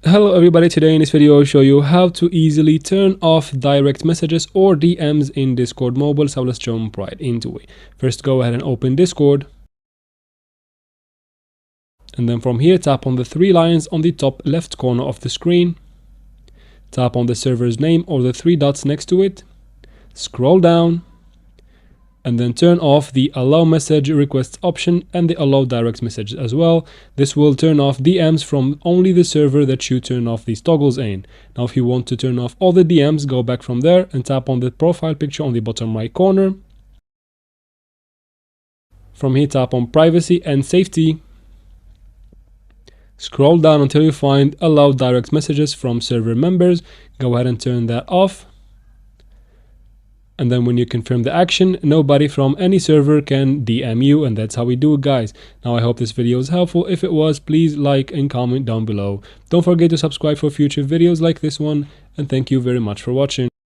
Hello everybody, today in this video I'll show you how to easily turn off direct messages or DMs in Discord Mobile. So let's jump right into it. First, go ahead and open Discord. And then from here, tap on the three lines on the top left corner of the screen. Tap on the server's name or the three dots next to it. Scroll down. And then turn off the allow message requests option and the allow direct messages as well. This will turn off DMs from only the server that you turn off these toggles in. Now if you want to turn off all the DMs, go back from there and tap on the profile picture on the bottom right corner. From here, tap on privacy and safety. Scroll down until you find allow direct messages from server members. Go ahead and turn that off. And then when you confirm the action, nobody from any server can DM you, and that's how we do it, guys. Now I hope this video was helpful. If it was, please like and comment down below. Don't forget to subscribe for future videos like this one, and thank you very much for watching.